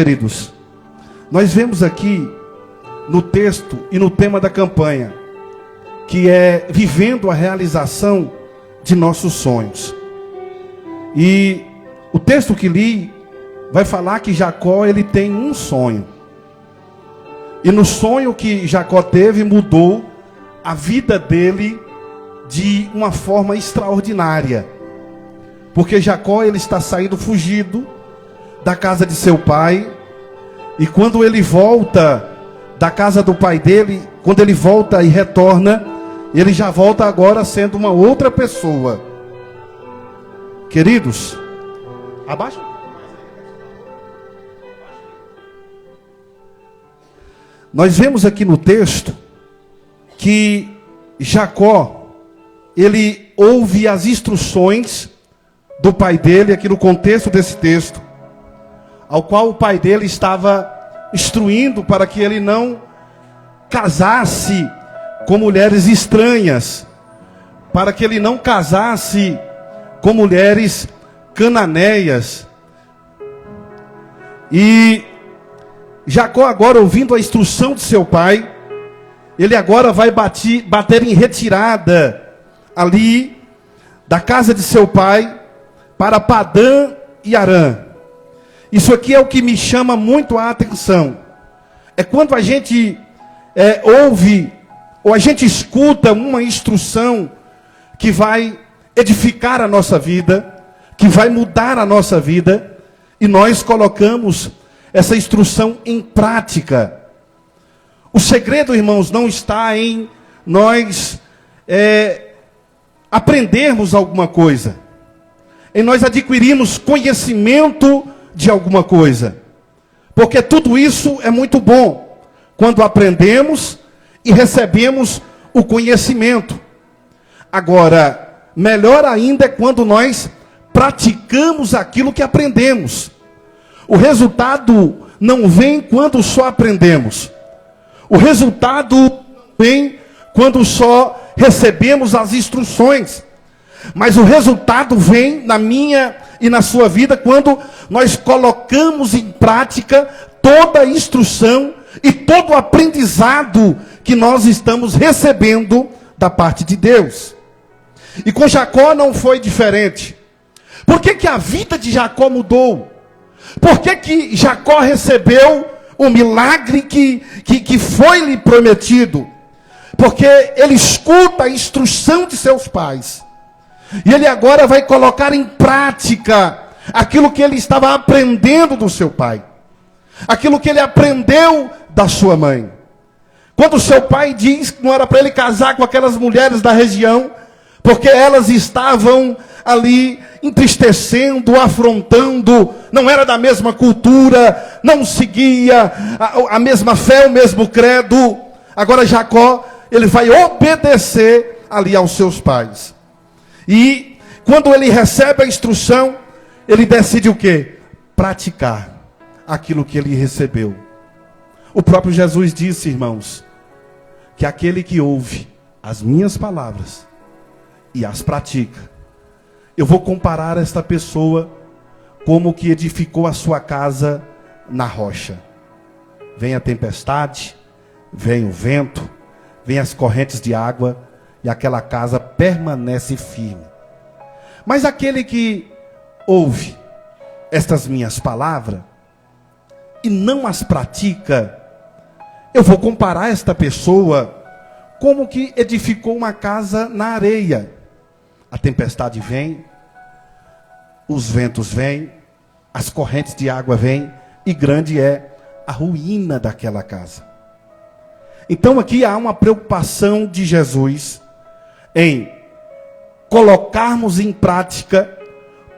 Queridos, nós vemos aqui no texto e no tema da campanha, que é vivendo a realização de nossos sonhos. E o texto que li vai falar que Jacó, ele tem um sonho. E no sonho que Jacó teve, mudou a vida dele de uma forma extraordinária. Porque Jacó, ele está saindo fugido da casa de seu pai. E quando ele volta da casa do pai dele, quando ele volta e retorna, ele já volta agora sendo uma outra pessoa. Queridos, abaixa. Nós vemos aqui no texto que Jacó, ele ouve as instruções do pai dele, aqui no contexto desse texto, ao qual o pai dele estava instruindo para que ele não casasse com mulheres estranhas, para que ele não casasse com mulheres cananeias. E Jacó, agora ouvindo a instrução de seu pai, ele agora vai bater em retirada ali da casa de seu pai para Padã e Arã. Isso aqui é o que me chama muito a atenção. É quando a gente ouve ou a gente escuta uma instrução que vai edificar a nossa vida, que vai mudar a nossa vida, e nós colocamos essa instrução em prática. O segredo, irmãos, não está em nós aprendermos alguma coisa, em nós adquirirmos conhecimento de alguma coisa, porque tudo isso é muito bom quando aprendemos e recebemos o conhecimento. Agora, melhor ainda é quando nós praticamos aquilo que aprendemos. O resultado não vem quando só aprendemos. O resultado vem quando só recebemos as instruções. Mas o resultado vem na minha e na sua vida quando nós colocamos em prática toda a instrução e todo o aprendizado que nós estamos recebendo da parte de Deus. E com Jacó não foi diferente. Por que a vida de Jacó mudou? Por que Jacó recebeu o milagre que foi lhe prometido? Porque ele escuta a instrução de seus pais. E ele agora vai colocar em prática aquilo que ele estava aprendendo do seu pai. Aquilo que ele aprendeu da sua mãe. Quando seu pai diz que não era para ele casar com aquelas mulheres da região, porque elas estavam ali entristecendo, afrontando, não era da mesma cultura, não seguia a mesma fé, o mesmo credo. Agora Jacó, ele vai obedecer ali aos seus pais. E quando ele recebe a instrução, ele decide o quê? Praticar aquilo que ele recebeu. O próprio Jesus disse, irmãos, que aquele que ouve as minhas palavras e as pratica, eu vou comparar esta pessoa como que edificou a sua casa na rocha. Vem a tempestade, vem o vento, vem as correntes de água, e aquela casa permanece firme. Mas aquele que ouve estas minhas palavras e não as pratica, eu vou comparar esta pessoa como que edificou uma casa na areia. A tempestade vem, os ventos vêm, as correntes de água vêm, e grande é a ruína daquela casa. Então aqui há uma preocupação de Jesus em colocarmos em prática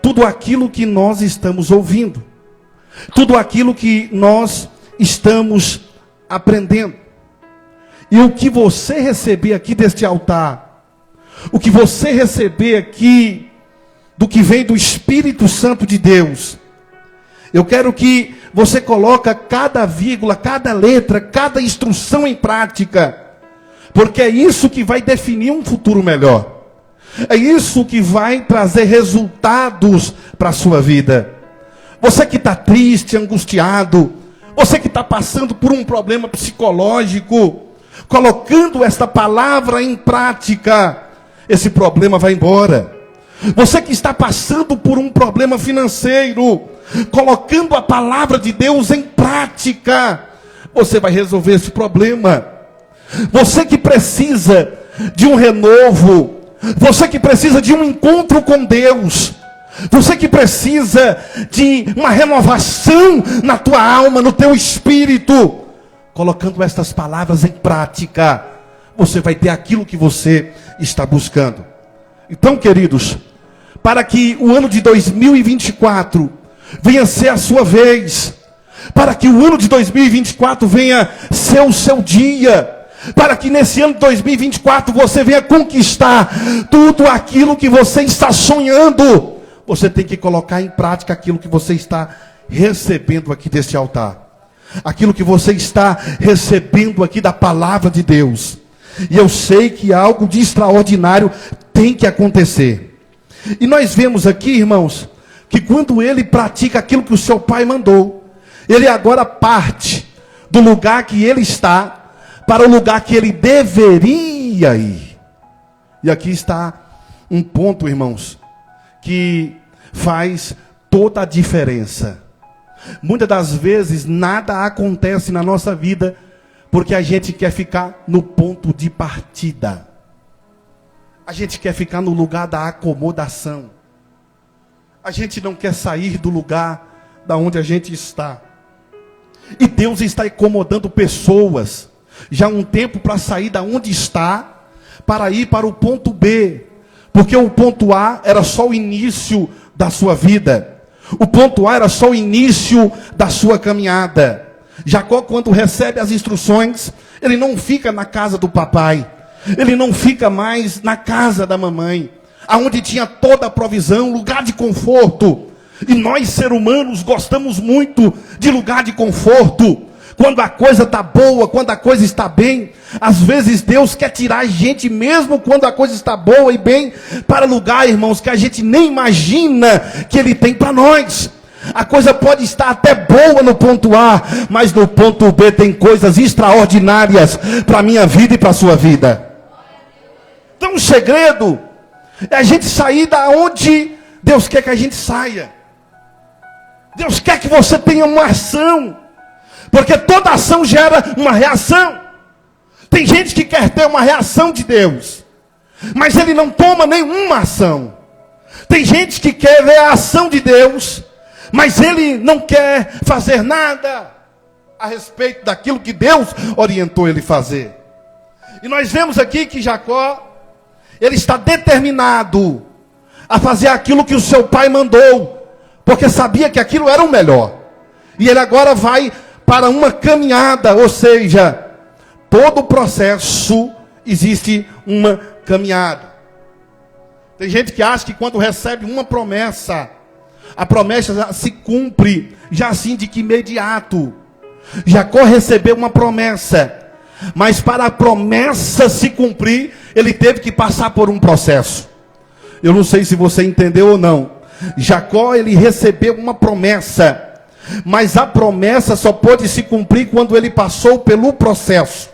tudo aquilo que nós estamos ouvindo, tudo aquilo que nós estamos aprendendo. E o que você receber aqui deste altar, o que você receber aqui do que vem do Espírito Santo de Deus, eu quero que você coloque cada vírgula, cada letra, cada instrução em prática, porque é isso que vai definir um futuro melhor. É isso que vai trazer resultados para a sua vida. Você que está triste, angustiado, você que está passando por um problema psicológico, colocando esta palavra em prática, esse problema vai embora. Você que está passando por um problema financeiro, colocando a palavra de Deus em prática, você vai resolver esse problema. Você que precisa de um renovo, você que precisa de um encontro com Deus, você que precisa de uma renovação na tua alma, no teu espírito, colocando estas palavras em prática, você vai ter aquilo que você está buscando. Então, queridos, para que o ano de 2024 venha ser a sua vez, para que o ano de 2024 venha ser o seu dia, para que nesse ano de 2024 você venha conquistar tudo aquilo que você está sonhando, você tem que colocar em prática aquilo que você está recebendo aqui deste altar, aquilo que você está recebendo aqui da palavra de Deus. E eu sei que algo de extraordinário tem que acontecer. E nós vemos aqui, irmãos, que quando ele pratica aquilo que o seu pai mandou, ele agora parte do lugar que ele está para o lugar que ele deveria ir. E aqui está um ponto, irmãos, que faz toda a diferença. Muitas das vezes nada acontece na nossa vida porque a gente quer ficar no ponto de partida. A gente quer ficar no lugar da acomodação. A gente não quer sair do lugar da onde a gente está. E Deus está incomodando pessoas já há um tempo para sair da onde está, para ir para o ponto B. Porque o ponto A era só o início da sua vida. O ponto A era só o início da sua caminhada. Jacó, quando recebe as instruções, ele não fica na casa do papai. Ele não fica mais na casa da mamãe, aonde tinha toda a provisão, lugar de conforto. E nós, seres humanos, gostamos muito de lugar de conforto. Quando a coisa está boa, quando a coisa está bem, às vezes Deus quer tirar a gente, mesmo quando a coisa está boa e bem, para lugar, irmãos, que a gente nem imagina que Ele tem para nós. A coisa pode estar até boa no ponto A, mas no ponto B tem coisas extraordinárias para a minha vida e para a sua vida. Então o segredo é a gente sair da onde Deus quer que a gente saia. Deus quer que você tenha uma ação, porque toda ação gera uma reação. Tem gente que quer ter uma reação de Deus, mas ele não toma nenhuma ação. Tem gente que quer ver a ação de Deus, mas ele não quer fazer nada a respeito daquilo que Deus orientou ele fazer. E nós vemos aqui que Jacó, ele está determinado a fazer aquilo que o seu pai mandou, porque sabia que aquilo era o melhor. E ele agora vai para uma caminhada, ou seja, todo o processo existe uma caminhada. Tem gente que acha que quando recebe uma promessa, a promessa já se cumpre, já assim de que imediato. Jacó recebeu uma promessa, mas para a promessa se cumprir, ele teve que passar por um processo. Eu não sei se você entendeu ou não. Jacó, ele recebeu uma promessa, mas a promessa só pôde se cumprir quando ele passou pelo processo.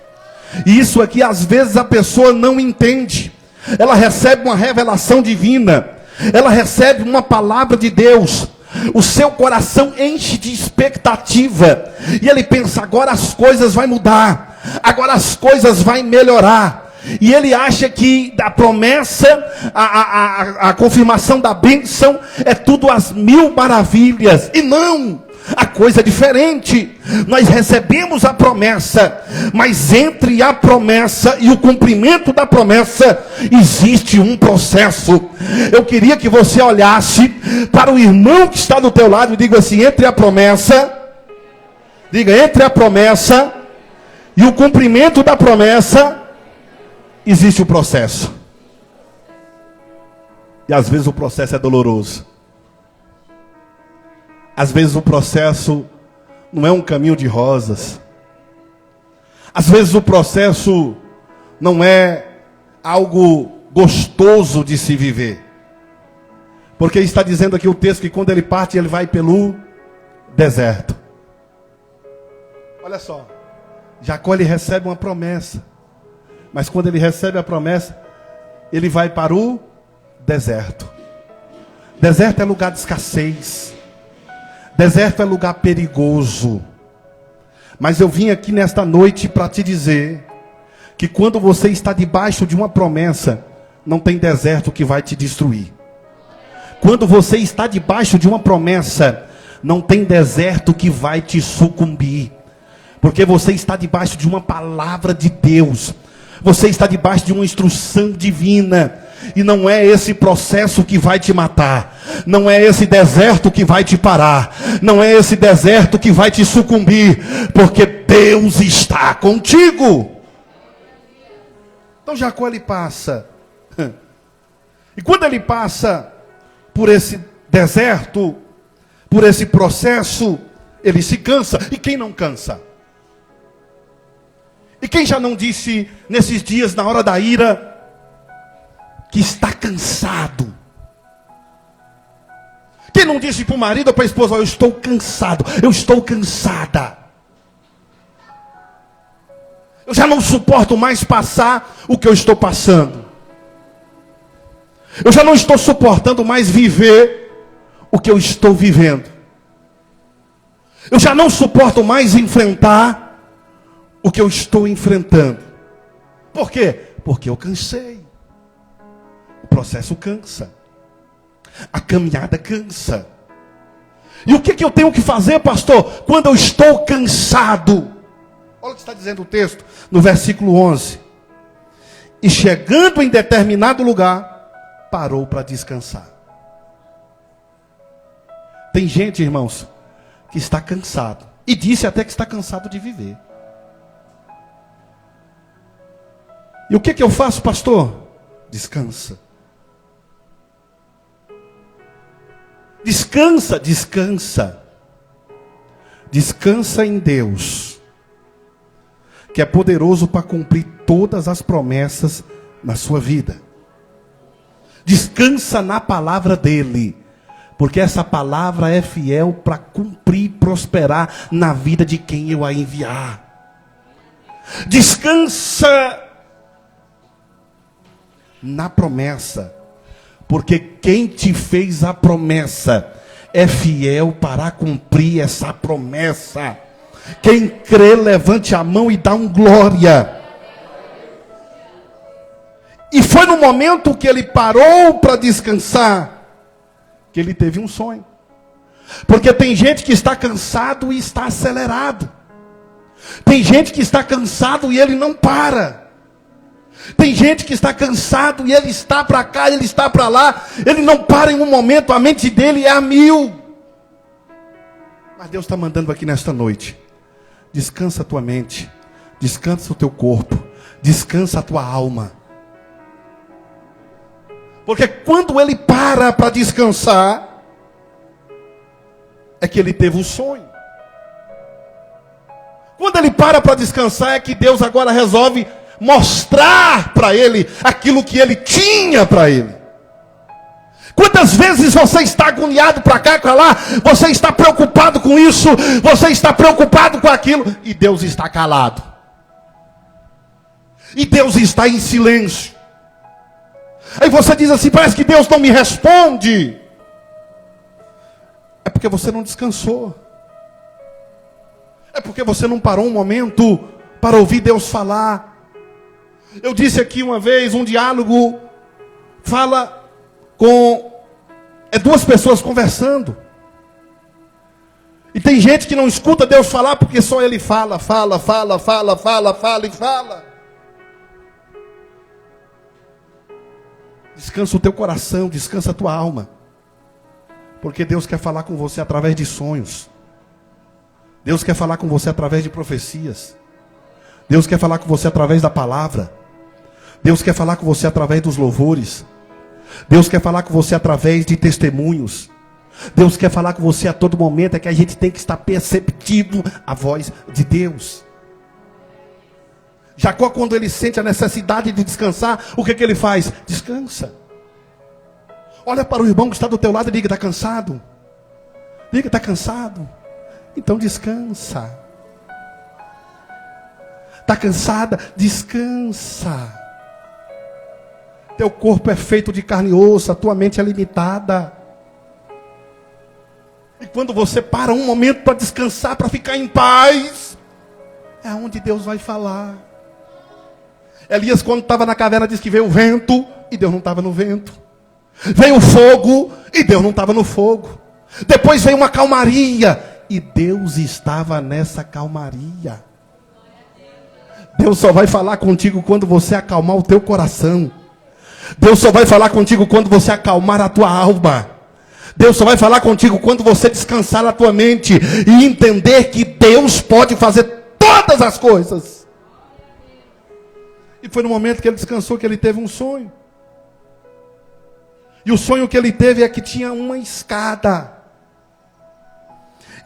E isso aqui às vezes a pessoa não entende. Ela recebe uma revelação divina, ela recebe uma palavra de Deus, o seu coração enche de expectativa, e ele pensa, agora as coisas vão mudar, agora as coisas vão melhorar. E ele acha que a promessa, a confirmação da bênção é tudo às mil maravilhas. E não, a coisa é diferente. Nós recebemos a promessa, mas entre a promessa e o cumprimento da promessa existe um processo. Eu queria que você olhasse para o irmão que está do teu lado e diga assim, entre a promessa e o cumprimento da promessa existe o processo. E às vezes o processo é doloroso. Às vezes o processo não é um caminho de rosas. Às vezes o processo não é algo gostoso de se viver. Porque está dizendo aqui o texto que quando ele parte, ele vai pelo deserto. Olha só, Jacó ele recebe uma promessa, mas quando ele recebe a promessa, ele vai para o deserto. Deserto é lugar de escassez, deserto é lugar perigoso. Mas eu vim aqui nesta noite para te dizer que quando você está debaixo de uma promessa, não tem deserto que vai te destruir. Quando você está debaixo de uma promessa, não tem deserto que vai te sucumbir. Porque você está debaixo de uma palavra de Deus. Você está debaixo de uma instrução divina. E não é esse processo que vai te matar. Não é esse deserto que vai te parar. Não é esse deserto que vai te sucumbir. Porque Deus está contigo. Então Jacó ele passa. E quando ele passa por esse deserto, por esse processo, ele se cansa. E quem não cansa? E quem já não disse nesses dias, na hora da ira, que está cansado? Quem não disse para o marido ou para a esposa, eu estou cansado, eu estou cansada. Eu já não suporto mais passar o que eu estou passando. Eu já não estou suportando mais viver o que eu estou vivendo. Eu já não suporto mais enfrentar o que eu estou enfrentando. Por quê? Porque eu cansei. O processo cansa. A caminhada cansa. E o que eu tenho que fazer, pastor? Quando eu estou cansado. Olha o que está dizendo o texto no versículo 11. E chegando em determinado lugar, parou para descansar. Tem gente, irmãos, que está cansado. E disse até que está cansado de viver. E o que eu faço, pastor? Descansa. Descansa, descansa. Descansa em Deus, que é poderoso para cumprir todas as promessas na sua vida. Descansa na palavra dele, porque essa palavra é fiel para cumprir e prosperar na vida de quem eu a enviar. Descansa na promessa, porque quem te fez a promessa é fiel para cumprir essa promessa. Quem crê, levante a mão e dá um glória. E foi no momento que ele parou para descansar, que ele teve um sonho. Porque tem gente que está cansado e está acelerado. Tem gente que está cansado e ele não para. Tem gente que está cansado e ele está para cá, ele está para lá. Ele não para em um momento, a mente dele é a mil. Mas Deus está mandando aqui nesta noite. Descansa a tua mente. Descansa o teu corpo. Descansa a tua alma. Porque quando ele para descansar, é que ele teve um sonho. Quando ele para descansar, é que Deus agora resolve mostrar para ele aquilo que ele tinha para ele. Quantas vezes você está agoniado para cá, para lá, você está preocupado com isso, você está preocupado com aquilo, e Deus está calado. E Deus está em silêncio. Aí você diz assim, parece que Deus não me responde. É porque você não descansou. É porque você não parou um momento para ouvir Deus falar. Eu disse aqui uma vez, um diálogo fala com duas pessoas conversando. E tem gente que não escuta Deus falar porque só ele fala e fala. Descansa o teu coração, descansa a tua alma. Porque Deus quer falar com você através de sonhos. Deus quer falar com você através de profecias. Deus quer falar com você através da palavra. Deus quer falar com você através dos louvores. Deus quer falar com você através de testemunhos. Deus quer falar com você a todo momento. É que a gente tem que estar perceptivo à voz de Deus. Jacó, quando ele sente a necessidade de descansar, o que ele faz? Descansa. Olha para o irmão que está do teu lado e diga, está cansado? Diga, está cansado? Então descansa. Está cansada? Descansa. Teu corpo é feito de carne e osso, a tua mente é limitada. E quando você para um momento para descansar, para ficar em paz, é onde Deus vai falar. Elias, quando estava na caverna, disse que veio o vento, e Deus não estava no vento. Veio o fogo, e Deus não estava no fogo. Depois veio uma calmaria, e Deus estava nessa calmaria. Deus só vai falar contigo quando você acalmar o teu coração. Deus só vai falar contigo quando você acalmar a tua alma. Deus só vai falar contigo quando você descansar a tua mente e entender que Deus pode fazer todas as coisas. E foi no momento que ele descansou que ele teve um sonho. E o sonho que ele teve é que tinha uma escada.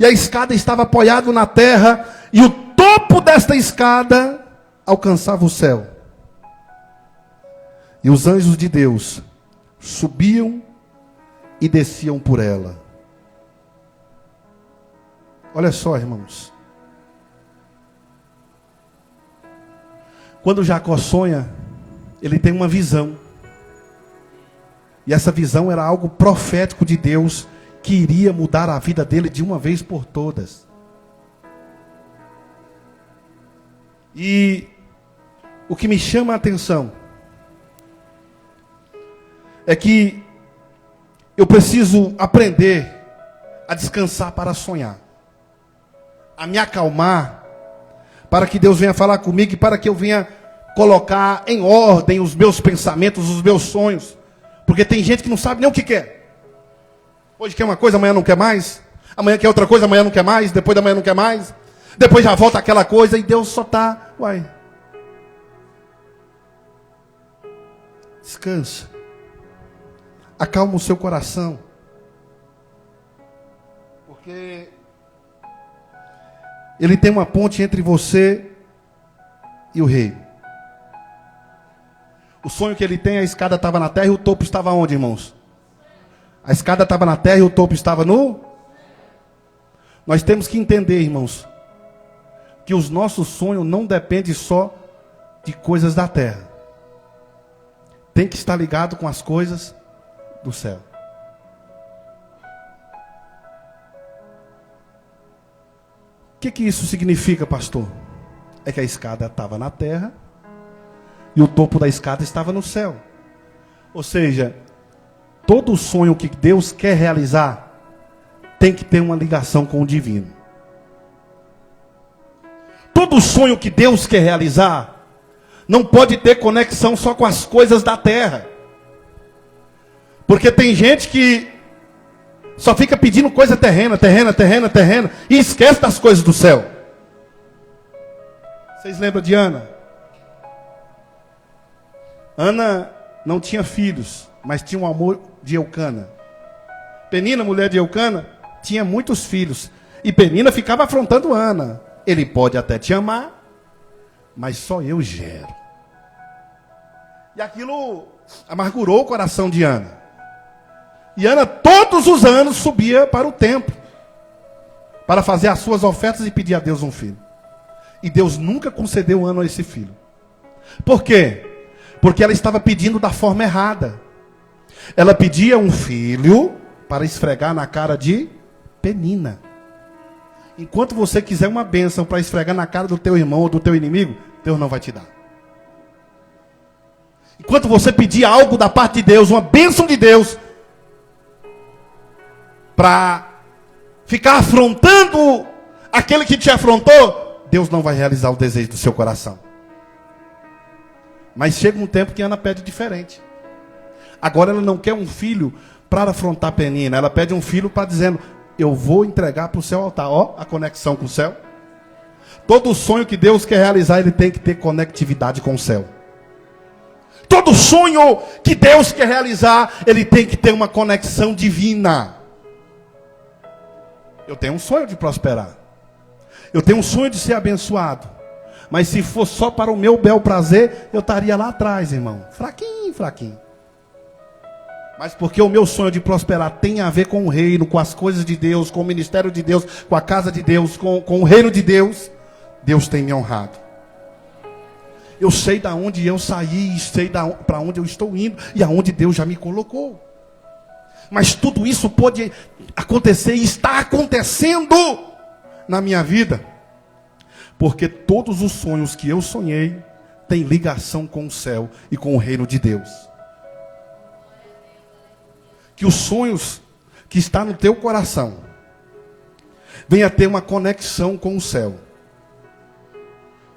E a escada estava apoiada na terra, e o topo desta escada alcançava o céu. E os anjos de Deus subiam e desciam por ela. Olha só, irmãos. Quando Jacó sonha, ele tem uma visão. E essa visão era algo profético de Deus, que iria mudar a vida dele de uma vez por todas. E o que me chama a atenção é que eu preciso aprender a descansar para sonhar, a me acalmar, para que Deus venha falar comigo e para que eu venha colocar em ordem os meus pensamentos, os meus sonhos. Porque tem gente que não sabe nem o que quer. Hoje quer uma coisa, amanhã não quer mais. Amanhã quer outra coisa, amanhã não quer mais. Depois da manhã não quer mais. Depois já volta aquela coisa e Deus só está, descansa. Acalma o seu coração. Porque ele tem uma ponte entre você e o rei. O sonho que ele tem, a escada estava na terra e o topo estava onde, irmãos? A escada estava na terra e o topo estava no... Nós temos que entender, irmãos, que os nossos sonhos não dependem só de coisas da terra. Tem que estar ligado com as coisas do céu. O que isso significa, pastor? É que a escada estava na terra e o topo da escada estava no céu. Ou seja, todo sonho que Deus quer realizar tem que ter uma ligação com o divino. Todo sonho que Deus quer realizar não pode ter conexão só com as coisas da terra. Porque tem gente que só fica pedindo coisa terrena, e esquece das coisas do céu. Vocês lembram de Ana? Ana não tinha filhos, mas tinha um amor de Eucana. Penina, mulher de Eucana, tinha muitos filhos. E Penina ficava afrontando Ana. Ele pode até te amar, mas só eu gero. E aquilo amargurou o coração de Ana. E Ana todos os anos subia para o templo, para fazer as suas ofertas e pedir a Deus um filho. E Deus nunca concedeu Ana a esse filho. Por quê? Porque ela estava pedindo da forma errada. Ela pedia um filho para esfregar na cara de Penina. Enquanto você quiser uma bênção para esfregar na cara do teu irmão ou do teu inimigo, Deus não vai te dar. Enquanto você pedir algo da parte de Deus, uma bênção de Deus, para ficar afrontando aquele que te afrontou, Deus não vai realizar o desejo do seu coração. Mas chega um tempo que Ana pede diferente. Agora ela não quer um filho para afrontar Penina. Ela pede um filho para dizendo, eu vou entregar para o seu altar. Ó, a conexão com o céu. Todo sonho que Deus quer realizar, ele tem que ter conectividade com o céu. Todo sonho que Deus quer realizar, ele tem que ter uma conexão divina. Eu tenho um sonho de prosperar. Eu tenho um sonho de ser abençoado. Mas se for só para o meu bel prazer, eu estaria lá atrás, irmão. Fraquinho. Mas porque o meu sonho de prosperar tem a ver com o reino, com as coisas de Deus, com o ministério de Deus, com a casa de Deus, com o reino de Deus, Deus tem me honrado. Eu sei de onde eu saí, sei para onde eu estou indo e aonde Deus já me colocou. Mas tudo isso pode acontecer e está acontecendo na minha vida. Porque todos os sonhos que eu sonhei têm ligação com o céu e com o reino de Deus. Que os sonhos que estão no teu coração venham a ter uma conexão com o céu.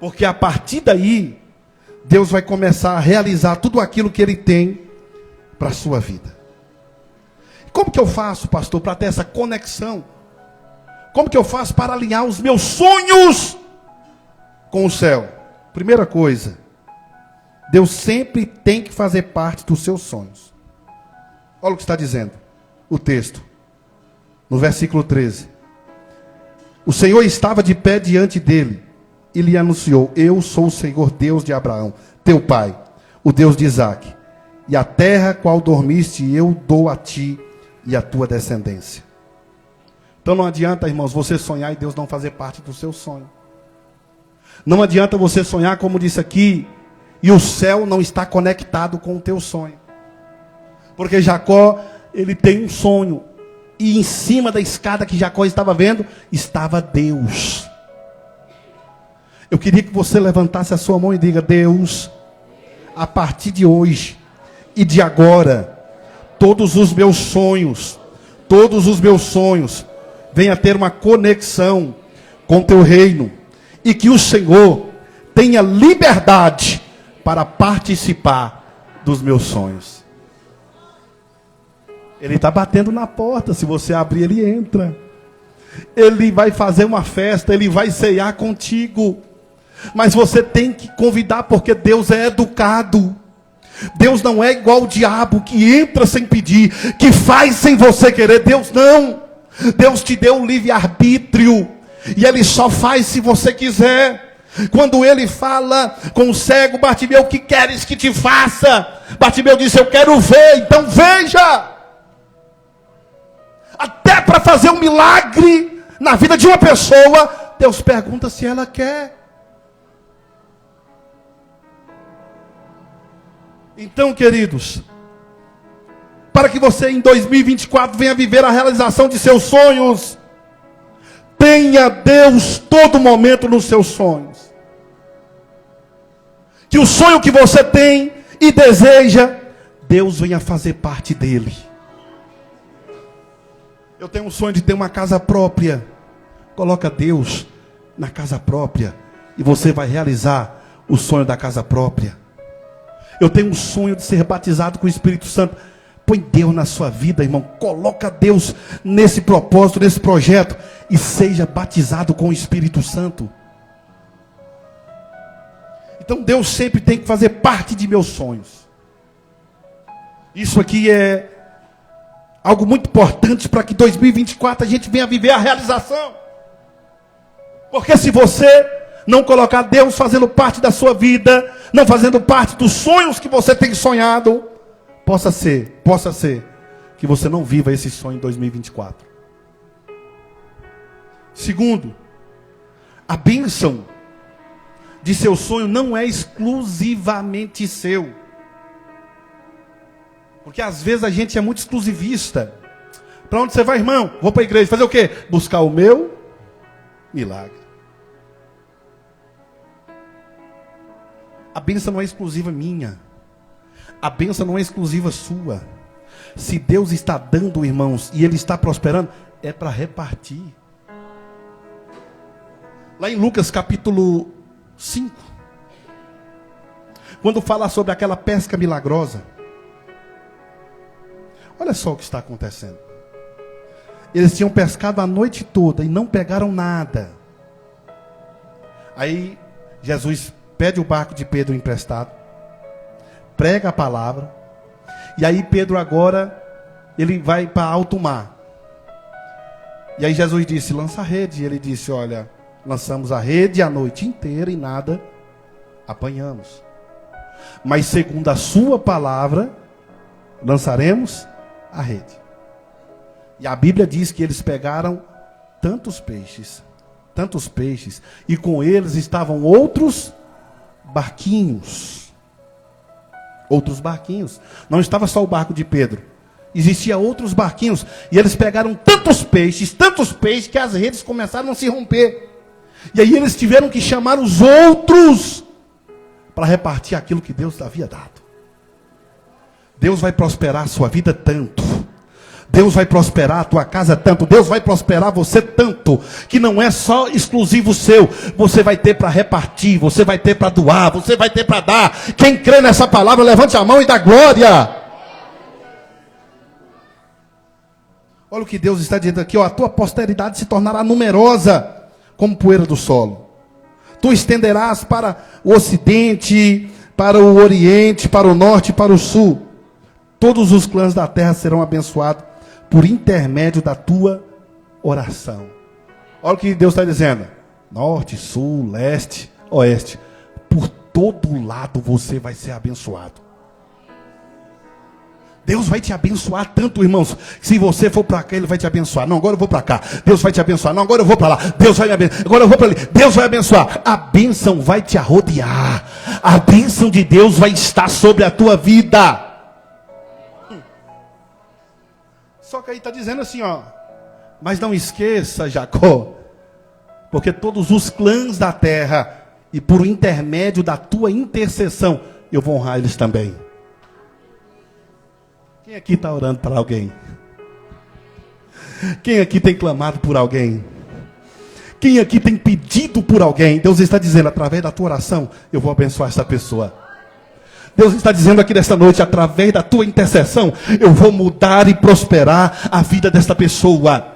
Porque a partir daí, Deus vai começar a realizar tudo aquilo que Ele tem para a sua vida. Como que eu faço, pastor, para ter essa conexão? Como que eu faço para alinhar os meus sonhos com o céu? Primeira coisa, Deus sempre tem que fazer parte dos seus sonhos. Olha o que está dizendo o texto, no versículo 13. O Senhor estava de pé diante dele e lhe anunciou: eu sou o Senhor Deus de Abraão, teu pai, o Deus de Isaque. E a terra qual dormiste eu dou a ti e a tua descendência. Então não adianta, irmãos, você sonhar e Deus não fazer parte do seu sonho. Não adianta você sonhar, como disse aqui, e o céu não está conectado com o teu sonho. Porque Jacó, ele tem um sonho. E em cima da escada que Jacó estava vendo, estava Deus. Eu queria que você levantasse a sua mão e diga: Deus, a partir de hoje e de agora, todos os meus sonhos venham a ter uma conexão com teu reino. E que o Senhor tenha liberdade para participar dos meus sonhos. Ele está batendo na porta. Se você abrir, ele entra. Ele vai fazer uma festa, ele vai ceiar contigo. Mas você tem que convidar, porque Deus é educado. Deus não é igual o diabo, que entra sem pedir, que faz sem você querer. Deus não. Deus te deu um livre-arbítrio. E Ele só faz se você quiser. Quando Ele fala com o cego: Bartimeu, o que queres que te faça? Bartimeu disse: eu quero ver. Então veja. Até para fazer um milagre na vida de uma pessoa, Deus pergunta se ela quer. Então, queridos, para que você em 2024 venha viver a realização de seus sonhos, tenha Deus todo momento nos seus sonhos. Que o sonho que você tem e deseja, Deus venha fazer parte dele. Eu tenho um sonho de ter uma casa própria. Coloca Deus na casa própria e você vai realizar o sonho da casa própria. Eu tenho um sonho de ser batizado com o Espírito Santo. Põe Deus na sua vida, irmão. Coloca Deus nesse propósito, nesse projeto, e seja batizado com o Espírito Santo. Então Deus sempre tem que fazer parte de meus sonhos. Isso aqui é algo muito importante para que 2024 a gente venha viver a realização. Porque se você não colocar Deus fazendo parte da sua vida, não fazendo parte dos sonhos que você tem sonhado, possa ser que você não viva esse sonho em 2024. Segundo, a bênção de seu sonho não é exclusivamente seu. Porque às vezes a gente é muito exclusivista. Para onde você vai, irmão? Vou para a igreja. Fazer o quê? Buscar o meu milagre. A bênção não é exclusiva minha. A bênção não é exclusiva sua. Se Deus está dando, irmãos, e Ele está prosperando, é para repartir. Lá em Lucas capítulo 5, quando fala sobre aquela pesca milagrosa, olha só o que está acontecendo. Eles tinham pescado a noite toda e não pegaram nada. Aí Jesus pede o barco de Pedro emprestado, prega a palavra, e aí Pedro agora, ele vai para alto mar. E aí Jesus disse: lança a rede. E ele disse: olha, lançamos a rede a noite inteira e nada apanhamos. Mas segundo a sua palavra, lançaremos a rede. E a Bíblia diz que eles pegaram tantos peixes, e com eles estavam outros barquinhos. Não estava só o barco de Pedro. Existia outros barquinhos. E eles pegaram tantos peixes, que as redes começaram a se romper. E aí eles tiveram que chamar os outros para repartir aquilo que Deus havia dado. Deus vai prosperar a sua vida tanto. Deus vai prosperar a tua casa tanto. Deus vai prosperar você tanto. Que não é só exclusivo seu. Você vai ter para repartir. Você vai ter para doar. Você vai ter para dar. Quem crê nessa palavra, levante a mão e dá glória. Olha o que Deus está dizendo aqui. Ó, a tua posteridade se tornará numerosa como poeira do solo. Tu estenderás para o ocidente, para o oriente, para o norte e para o sul. Todos os clãs da terra serão abençoados por intermédio da tua oração. Olha o que Deus está dizendo. Norte, sul, leste, oeste. Por todo lado você vai ser abençoado. Deus vai te abençoar tanto, irmãos. Se você for para cá, Ele vai te abençoar. Não, agora eu vou para cá. Deus vai te abençoar. Não, agora eu vou para lá. Deus vai me abençoar. Agora eu vou para ali. Deus vai abençoar. A bênção vai te arrodear. A bênção de Deus vai estar sobre a tua vida. Só que aí está dizendo assim, ó. Mas não esqueça, Jacó. Porque todos os clãs da terra, e por intermédio da tua intercessão, eu vou honrar eles também. Quem aqui está orando para alguém? Quem aqui tem clamado por alguém? Quem aqui tem pedido por alguém? Deus está dizendo, através da tua oração, eu vou abençoar essa pessoa. Deus está dizendo aqui nesta noite, através da tua intercessão, eu vou mudar e prosperar a vida desta pessoa.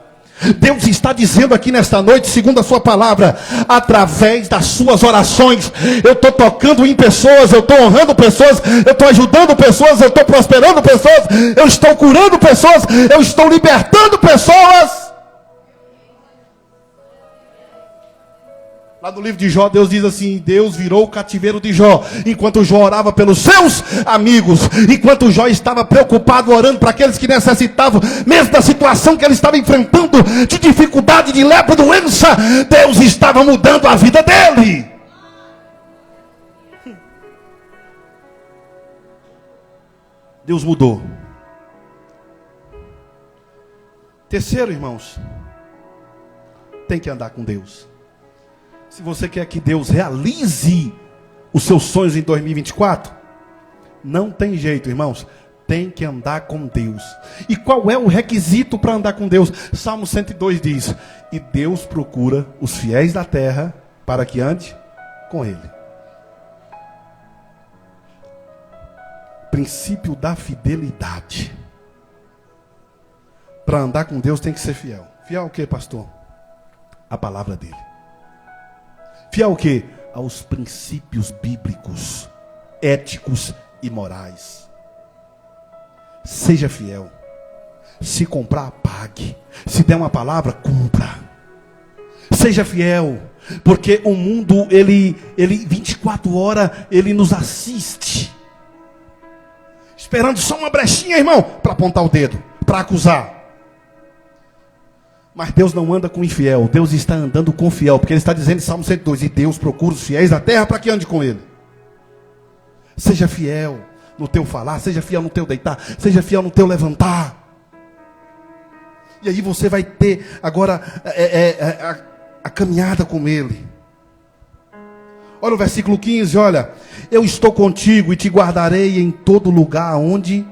Deus está dizendo aqui nesta noite, segundo a sua palavra, através das suas orações, eu estou tocando em pessoas, eu estou honrando pessoas, eu estou ajudando pessoas, eu estou prosperando pessoas, eu estou curando pessoas, eu estou libertando pessoas. Lá no livro de Jó, Deus diz assim, Deus virou o cativeiro de Jó, enquanto Jó orava pelos seus amigos, enquanto Jó estava preocupado orando para aqueles que necessitavam, mesmo da situação que ele estava enfrentando, de dificuldade, de lepra, doença, Deus estava mudando a vida dele. Deus mudou. Terceiro, irmãos, tem que andar com Deus. Se você quer que Deus realize os seus sonhos em 2024, não tem jeito, irmãos. Tem que andar com Deus. E qual é o requisito para andar com Deus? Salmo 102 diz, e Deus procura os fiéis da terra para que ande com Ele. Princípio da fidelidade. Para andar com Deus tem que ser fiel. Fiel ao quê, pastor? A palavra dele. Fiel ao quê? Aos princípios bíblicos, éticos e morais. Seja fiel. Se comprar, pague. Se der uma palavra, cumpra. Seja fiel. Porque o mundo, ele 24 horas, ele nos assiste. Esperando só uma brechinha, irmão, para apontar o dedo, para acusar. Mas Deus não anda com infiel, Deus está andando com fiel, porque Ele está dizendo em Salmo 102, e Deus procura os fiéis da terra para que ande com Ele. Seja fiel no teu falar, seja fiel no teu deitar, seja fiel no teu levantar. E aí você vai ter agora a caminhada com Ele. Olha o versículo 15, olha. Eu estou contigo e te guardarei em todo lugar onde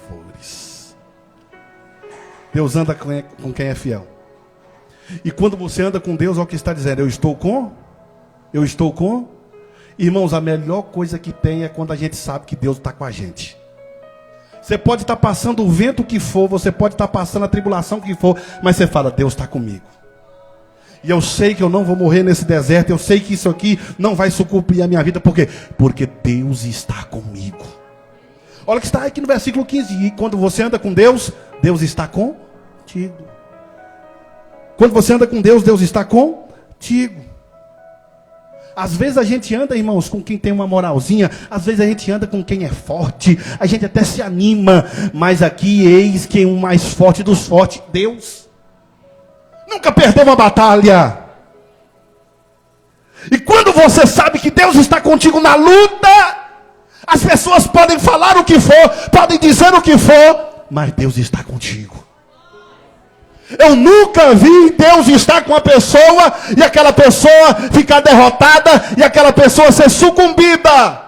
fores. Deus anda com quem é fiel. E quando você anda com Deus, olha o que está dizendo. Eu estou com. Irmãos, a melhor coisa que tem é quando a gente sabe que Deus está com a gente. Você pode estar passando o vento que for, você pode estar passando a tribulação que for, mas você fala, Deus está comigo. E eu sei que eu não vou morrer nesse deserto, eu sei que isso aqui não vai sucumbir a minha vida, por quê? Porque Deus está comigo. Olha o que está aqui no versículo 15, e quando você anda com Deus, Deus está contigo. Quando você anda com Deus, Deus está contigo. Às vezes a gente anda, irmãos, com quem tem uma moralzinha. Às vezes a gente anda com quem é forte. A gente até se anima. Mas aqui, eis quem é o mais forte dos fortes. Deus. Nunca perdeu uma batalha. E quando você sabe que Deus está contigo na luta, as pessoas podem falar o que for, podem dizer o que for, mas Deus está contigo. Eu nunca vi Deus estar com uma pessoa e aquela pessoa ficar derrotada e aquela pessoa ser sucumbida.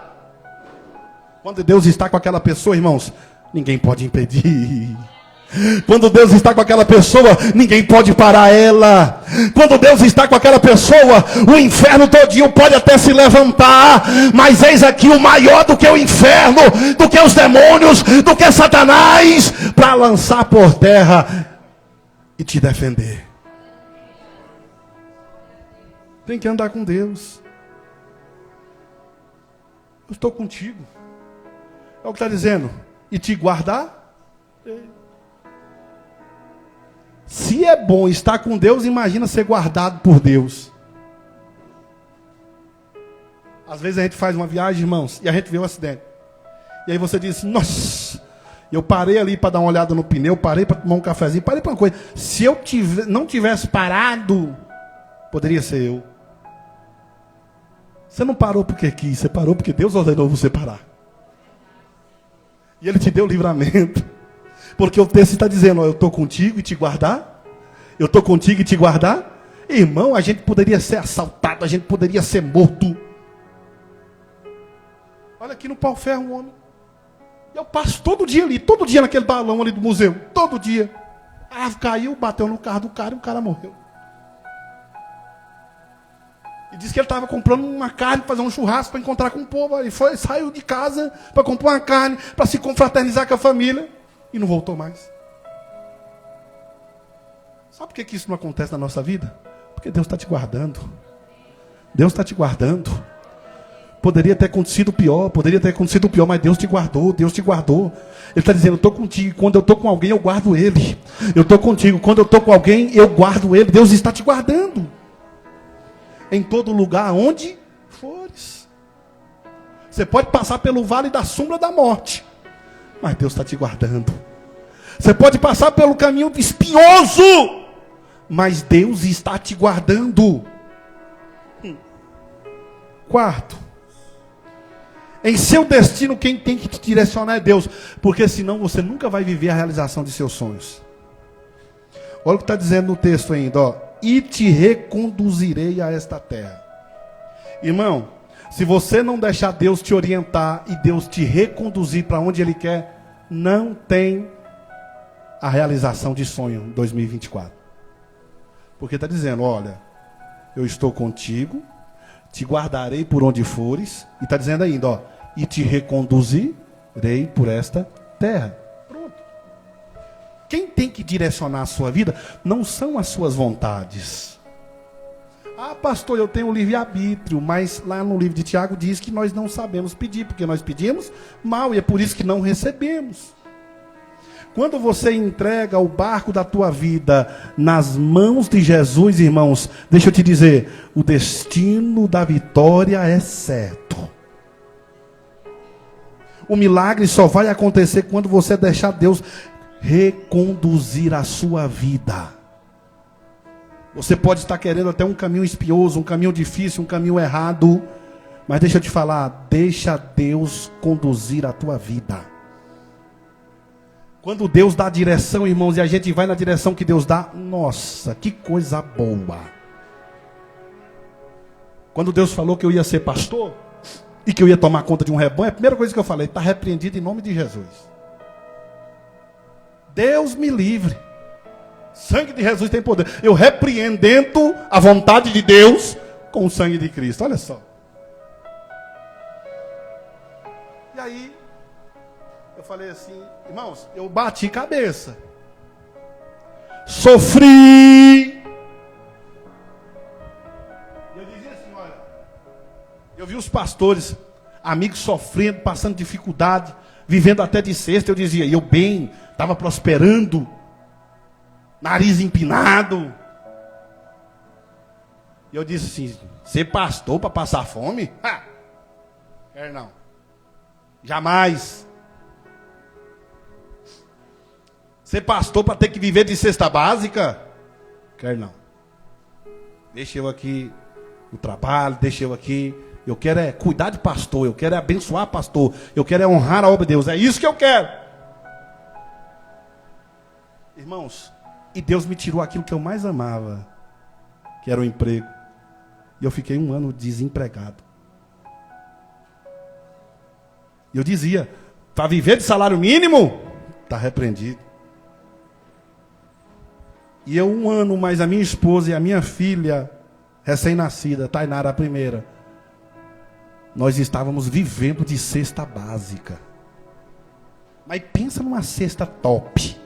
Quando Deus está com aquela pessoa, irmãos, ninguém pode impedir. Quando Deus está com aquela pessoa, ninguém pode parar ela. Quando Deus está com aquela pessoa, o inferno todinho pode até se levantar, mas eis aqui o maior do que o inferno, do que os demônios, do que Satanás, para lançar por terra e te defender. Tem que andar com Deus. Eu estou contigo. É o que está dizendo. E te guardar? Se é bom estar com Deus, imagina ser guardado por Deus. Às vezes a gente faz uma viagem, irmãos, e a gente vê um acidente. E aí você diz, nossa, eu parei ali para dar uma olhada no pneu, parei para tomar um cafezinho, parei para uma coisa. Se eu não tivesse parado, poderia ser eu. Você não parou porque quis, você parou porque Deus ordenou você parar. E Ele te deu livramento. Porque o texto está dizendo, ó, eu estou contigo e te guardar. Eu estou contigo e te guardar. Irmão, a gente poderia ser assaltado, a gente poderia ser morto. Olha aqui no Pau Ferro um homem. Eu passo todo dia ali, todo dia naquele balão ali do museu. Todo dia. A árvore caiu, bateu no carro do cara e o cara morreu. E disse que ele estava comprando uma carne para fazer um churrasco para encontrar com o povo. Ele saiu de casa para comprar uma carne, para se confraternizar com a família. E não voltou mais. Sabe por que isso não acontece na nossa vida? Porque Deus está te guardando. Deus está te guardando. Poderia ter acontecido pior, mas Deus te guardou, Deus te guardou. Ele está dizendo, eu estou contigo, quando eu estou com alguém, eu guardo ele. Eu estou contigo, quando eu estou com alguém, eu guardo ele. Deus está te guardando. Em todo lugar, onde fores. Você pode passar pelo vale da sombra da morte, mas Deus está te guardando. Você pode passar pelo caminho espinhoso, mas Deus está te guardando. Quarto, em seu destino quem tem que te direcionar é Deus, porque senão você nunca vai viver a realização de seus sonhos. Olha o que está dizendo no texto ainda, ó. E te reconduzirei a esta terra. Irmão, se você não deixar Deus te orientar e Deus te reconduzir para onde Ele quer, não tem a realização de sonho em 2024. Porque está dizendo, olha, eu estou contigo, te guardarei por onde fores, e está dizendo ainda, ó, e te reconduzirei por esta terra. Pronto. Quem tem que direcionar a sua vida não são as suas vontades. Ah, pastor, eu tenho um livre-arbítrio, mas lá no livro de Tiago diz que nós não sabemos pedir, porque nós pedimos mal, e é por isso que não recebemos. Quando você entrega o barco da tua vida nas mãos de Jesus, irmãos, deixa eu te dizer, o destino da vitória é certo. O milagre só vai acontecer quando você deixar Deus reconduzir a sua vida. Você pode estar querendo até um caminho espinhoso, um caminho difícil, um caminho errado, mas deixa eu te falar, deixa Deus conduzir a tua vida. Quando Deus dá a direção, irmãos, e a gente vai na direção que Deus dá, nossa, que coisa boa. Quando Deus falou que eu ia ser pastor, e que eu ia tomar conta de um rebanho, a primeira coisa que eu falei, está repreendido em nome de Jesus. Deus me livre. Sangue de Jesus tem poder. Eu repreendendo a vontade de Deus com o sangue de Cristo. Olha só. E aí, eu falei assim, irmãos, eu bati cabeça. Sofri. Eu dizia assim, olha, eu vi os pastores, amigos sofrendo, passando dificuldade, vivendo até de cesta. Eu dizia, eu bem, estava prosperando, nariz empinado. E eu disse assim, ser pastor para passar fome? Quer não. Jamais. Ser pastor para ter que viver de cesta básica? Quer não. Deixa eu aqui no trabalho, deixa eu aqui. Eu quero é cuidar de pastor, eu quero é abençoar pastor, eu quero é honrar a obra de Deus. É isso que eu quero. Irmãos, e Deus me tirou aquilo que eu mais amava, que era o emprego. E eu fiquei 1 ano desempregado. E eu dizia, para viver de salário mínimo, está repreendido. E eu 1 ano, mais a minha esposa e a minha filha, recém-nascida, Tainara a primeira, nós estávamos vivendo de cesta básica. Mas pensa numa cesta top.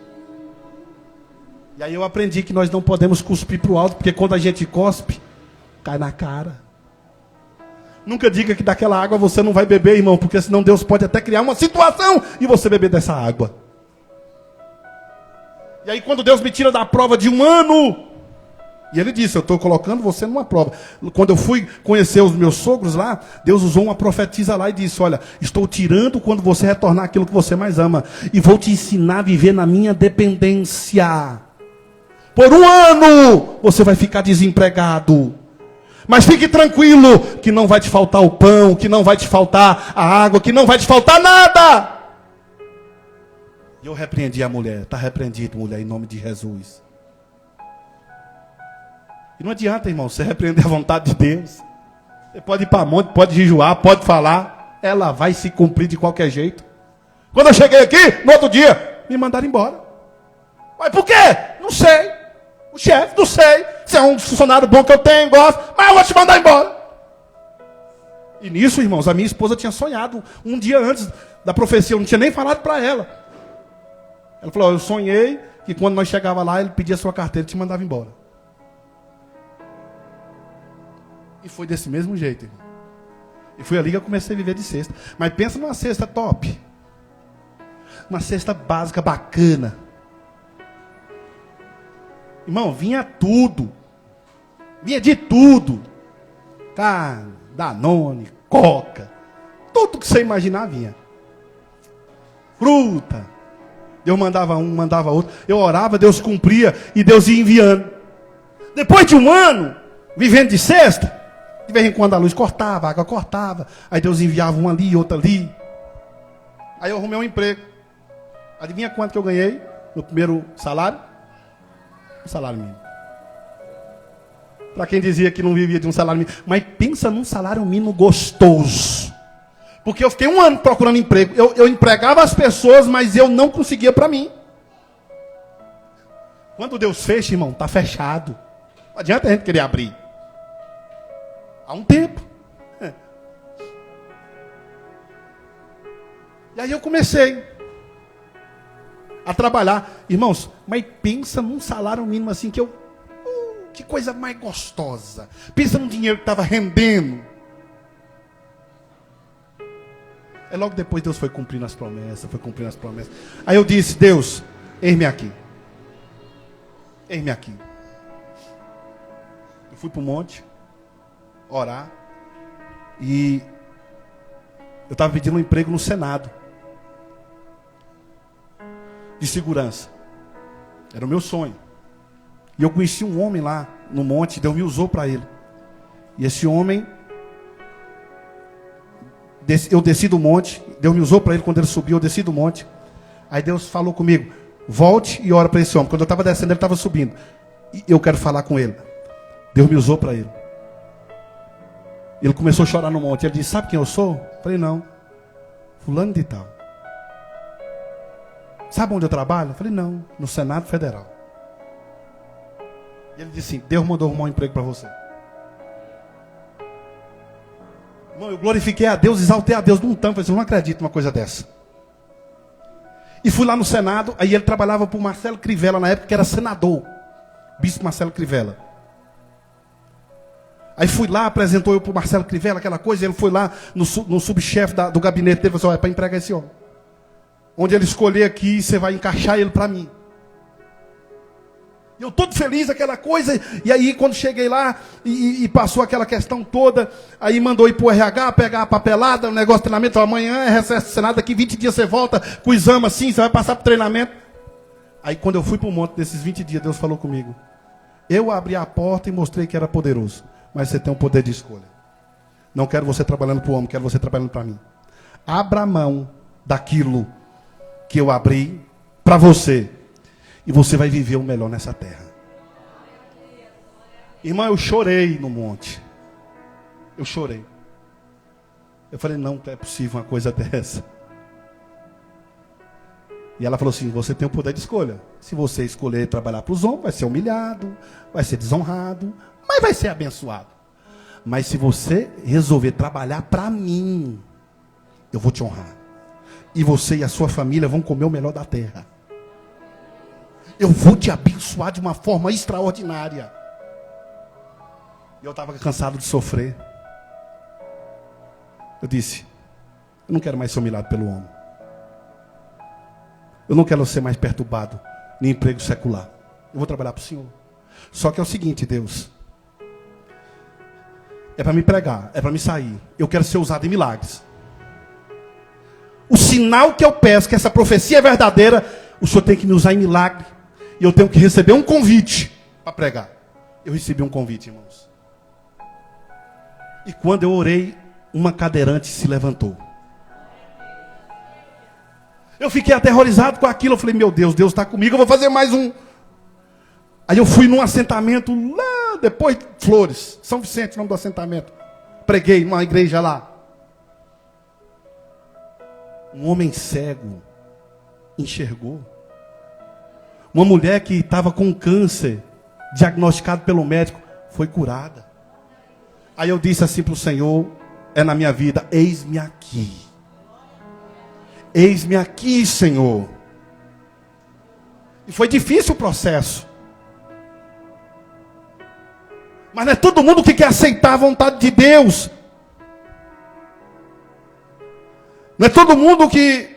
E aí eu aprendi que nós não podemos cuspir para o alto, porque quando a gente cospe, cai na cara. Nunca diga que daquela água você não vai beber, irmão, porque senão Deus pode até criar uma situação e você beber dessa água. E aí quando Deus me tira da prova de 1 ano, e Ele disse, eu estou colocando você numa prova. Quando eu fui conhecer os meus sogros lá, Deus usou uma profetisa lá e disse, olha, estou tirando quando você retornar aquilo que você mais ama, e vou te ensinar a viver na minha dependência. Por 1 ano, você vai ficar desempregado. Mas fique tranquilo, que não vai te faltar o pão, que não vai te faltar a água, que não vai te faltar nada. E eu repreendi a mulher. Está repreendido, mulher, em nome de Jesus. E não adianta, irmão, você repreender a vontade de Deus. Você pode ir para monte, pode jejuar, pode falar. Ela vai se cumprir de qualquer jeito. Quando eu cheguei aqui, no outro dia, me mandaram embora. Mas por quê? Não sei. O chefe, não sei. Se é um funcionário bom que eu tenho, gosto, mas eu vou te mandar embora. E nisso, irmãos, a minha esposa tinha sonhado um dia antes da profecia, eu não tinha nem falado para ela. Ela falou, eu sonhei que quando nós chegava lá, ele pedia a sua carteira e te mandava embora. E foi desse mesmo jeito, irmão. E foi ali que eu comecei a viver de cesta. Mas pensa numa cesta top. Uma cesta básica, bacana. Irmão, vinha tudo. Vinha de tudo. Carne, Danone, Coca. Tudo que você imaginar vinha. Fruta. Deus mandava um, mandava outro. Eu orava, Deus cumpria e Deus ia enviando. Depois de 1 ano, vivendo de cesta, de vez em quando a luz cortava, a água cortava. Aí Deus enviava um ali, outro ali. Aí eu arrumei um emprego. Adivinha quanto que eu ganhei no primeiro salário? Um salário mínimo. Para quem dizia que não vivia de um salário mínimo. Mas pensa num salário mínimo gostoso. Porque eu fiquei 1 ano procurando emprego. Eu empregava as pessoas, mas eu não conseguia para mim. Quando Deus fecha, irmão, está fechado. Não adianta a gente querer abrir. Há um tempo. E aí eu comecei a trabalhar. Irmãos, mas pensa num salário mínimo assim que eu... que coisa mais gostosa. Pensa num dinheiro que estava rendendo. É logo depois Deus foi cumprindo as promessas, foi cumprindo as promessas. Aí eu disse, Deus, eis-me aqui. Eis-me aqui. Eu fui para o monte, orar. E eu estava pedindo um emprego no Senado. De segurança. Era o meu sonho. E eu conheci um homem lá no monte, Deus me usou para ele. E esse homem, eu desci do monte, Deus me usou para ele quando ele subiu, eu desci do monte. Aí Deus falou comigo, volte e ora para esse homem. Quando eu estava descendo, ele estava subindo. E eu quero falar com ele. Deus me usou para ele. Ele começou a chorar no monte. Ele disse, sabe quem eu sou? Eu falei, não. Fulano de tal. Sabe onde eu trabalho? Eu falei, não. No Senado Federal. E ele disse assim, Deus mandou arrumar um emprego para você. Irmão, eu glorifiquei a Deus, exaltei a Deus num tanto. Eu não acredito numa coisa dessa. E fui lá no Senado. Aí ele trabalhava para o Marcelo Crivella, na época que era senador. Bispo Marcelo Crivella. Aí fui lá, apresentou eu para o Marcelo Crivella, aquela coisa. Ele foi lá no subchefe do gabinete dele. Falou assim, olha, é para empregar esse homem. Onde ele escolher aqui, você vai encaixar ele para mim. E eu todo feliz, aquela coisa. E aí, quando cheguei lá e passou aquela questão toda, aí mandou ir pro RH, pegar a papelada, o negócio de treinamento. Amanhã é recesso do Senado, daqui 20 dias você volta com o exame assim, você vai passar pro treinamento. Aí, quando eu fui pro monte desses 20 dias, Deus falou comigo. Eu abri a porta e mostrei que era poderoso. Mas você tem um poder de escolha. Não quero você trabalhando para o homem, quero você trabalhando para mim. Abra a mão daquilo que eu abri para você. E você vai viver o melhor nessa terra. Irmão, eu chorei no monte. Eu chorei. Eu falei, não é possível uma coisa dessa. E ela falou assim, você tem o poder de escolha. Se você escolher trabalhar para os homens, vai ser humilhado, vai ser desonrado, mas vai ser abençoado. Mas se você resolver trabalhar para mim, eu vou te honrar. E você e a sua família vão comer o melhor da terra. Eu vou te abençoar de uma forma extraordinária. E eu estava cansado de sofrer. Eu disse, eu não quero mais ser humilhado pelo homem. Eu não quero ser mais perturbado em emprego secular. Eu vou trabalhar para o Senhor. Só que é o seguinte, Deus. É para me pregar, é para me sair. Eu quero ser usado em milagres. O sinal que eu peço, que essa profecia é verdadeira, o Senhor tem que me usar em milagre. E eu tenho que receber um convite para pregar. Eu recebi um convite, irmãos. E quando eu orei, uma cadeirante se levantou. Eu fiquei aterrorizado com aquilo. Eu falei, meu Deus, Deus está comigo, eu vou fazer mais um. Aí eu fui num assentamento lá, depois de Flores, São Vicente, o nome do assentamento. Preguei numa igreja lá. Um homem cego enxergou. Uma mulher que estava com câncer, diagnosticado pelo médico, foi curada. Aí eu disse assim para o Senhor, é na minha vida, eis-me aqui. Eis-me aqui, Senhor. E foi difícil o processo. Mas não é todo mundo que quer aceitar a vontade de Deus. Não é todo mundo que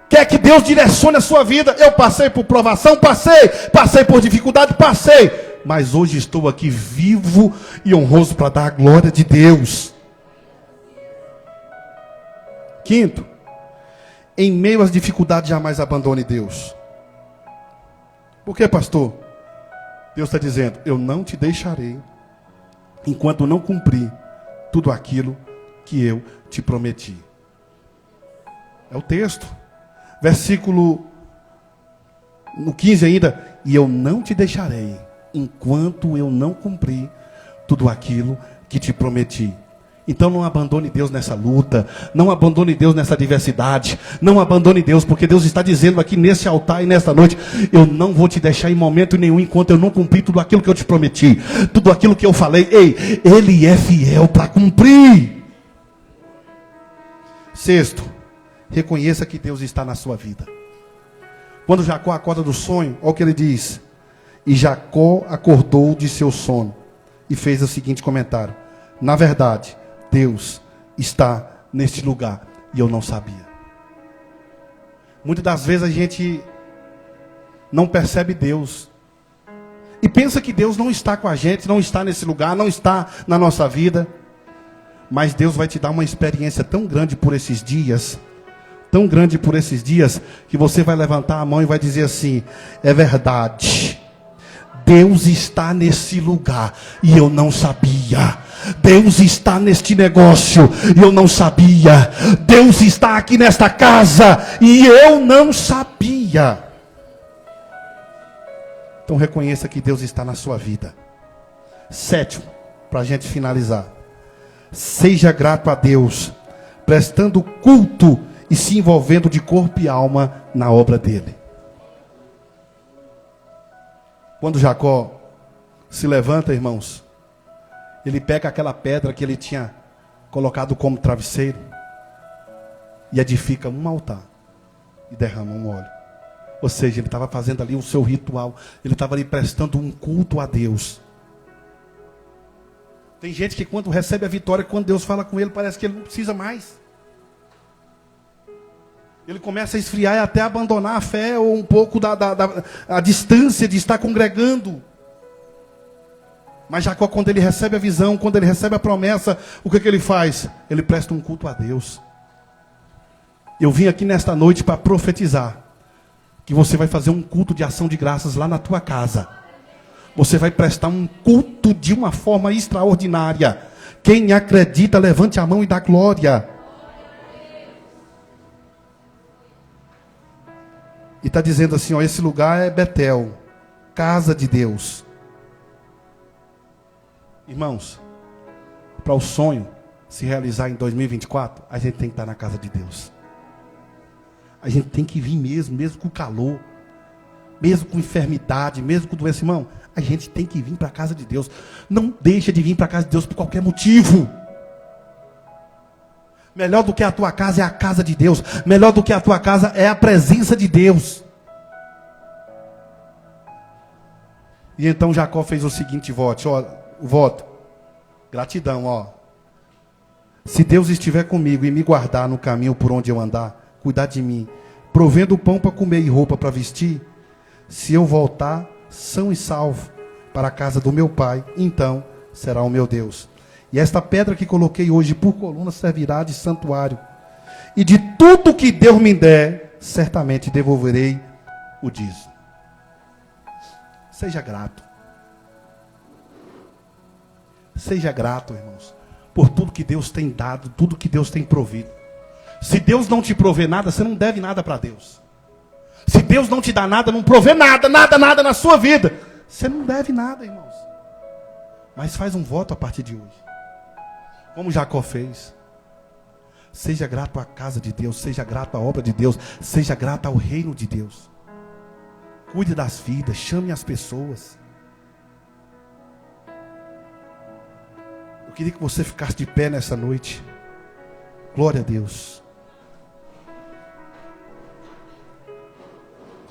quer que Deus direcione a sua vida. Eu passei por provação, passei por dificuldade, passei. Mas hoje estou aqui vivo e honroso para dar a glória de Deus. Quinto, em meio às dificuldades jamais abandone Deus. Por que, pastor? Deus está dizendo, eu não te deixarei enquanto não cumprir tudo aquilo que eu te prometi. É o texto. Versículo no 15 ainda. E eu não te deixarei enquanto eu não cumprir tudo aquilo que te prometi. Então não abandone Deus nessa luta. Não abandone Deus nessa adversidade. Não abandone Deus, porque Deus está dizendo aqui nesse altar e nesta noite, eu não vou te deixar em momento nenhum enquanto eu não cumprir tudo aquilo que eu te prometi. Tudo aquilo que eu falei. Ei, Ele é fiel para cumprir. Sexto, reconheça que Deus está na sua vida. Quando Jacó acorda do sonho, olha o que ele diz. E Jacó acordou de seu sono e fez o seguinte comentário. Na verdade, Deus está neste lugar e eu não sabia. Muitas das vezes a gente não percebe Deus. E pensa que Deus não está com a gente, não está nesse lugar, não está na nossa vida. Mas Deus vai te dar uma experiência tão grande por esses dias, tão grande por esses dias, que você vai levantar a mão e vai dizer assim, é verdade. Deus está nesse lugar e eu não sabia. Deus está neste negócio e eu não sabia. Deus está aqui nesta casa e eu não sabia. Então reconheça que Deus está na sua vida. Sétimo, para a gente finalizar. Seja grato a Deus, prestando culto e se envolvendo de corpo e alma na obra dele. Quando Jacó se levanta, irmãos, ele pega aquela pedra que ele tinha colocado como travesseiro e edifica um altar e derrama um óleo. Ou seja, ele estava fazendo ali o seu ritual, ele estava ali prestando um culto a Deus. Tem gente que quando recebe a vitória, quando Deus fala com ele, parece que ele não precisa mais. Ele começa a esfriar e até abandonar a fé ou um pouco a distância de estar congregando. Mas Jacó, quando ele recebe a visão, quando ele recebe a promessa, o que ele faz? Ele presta um culto a Deus. Eu vim aqui nesta noite para profetizar que você vai fazer um culto de ação de graças lá na tua casa. Você vai prestar um culto de uma forma extraordinária. Quem acredita, levante a mão e dá glória. E está dizendo assim, ó, esse lugar é Betel, casa de Deus. Irmãos, para o sonho se realizar em 2024, a gente tem que estar na casa de Deus. A gente tem que vir mesmo com calor, mesmo com enfermidade, mesmo com doença, irmão. A gente tem que vir para a casa de Deus. Não deixa de vir para a casa de Deus por qualquer motivo. Melhor do que a tua casa é a casa de Deus. Melhor do que a tua casa é a presença de Deus. E então Jacó fez o seguinte voto, ó, o voto. Gratidão, ó. Se Deus estiver comigo e me guardar no caminho por onde eu andar, cuidar de mim, provendo pão para comer e roupa para vestir, se eu voltar são e salvo para a casa do meu pai, então será o meu Deus. E esta pedra que coloquei hoje por coluna servirá de santuário. E de tudo que Deus me der, certamente devolverei o dízimo. Seja grato. Seja grato, irmãos, por tudo que Deus tem dado, tudo que Deus tem provido. Se Deus não te prover nada, você não deve nada para Deus. Se Deus não te dá nada, não provê nada na sua vida, você não deve nada, irmãos. Mas faz um voto a partir de hoje. Como Jacó fez. Seja grato à casa de Deus, seja grato à obra de Deus, seja grato ao reino de Deus. Cuide das vidas, chame as pessoas. Eu queria que você ficasse de pé nessa noite. Glória a Deus.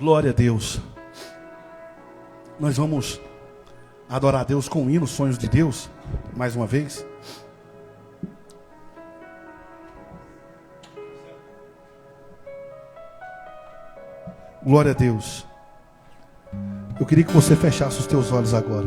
Glória a Deus. Nós vamos adorar a Deus com o hino Sonhos de Deus, mais uma vez. Glória a Deus. Eu queria que você fechasse os teus olhos agora.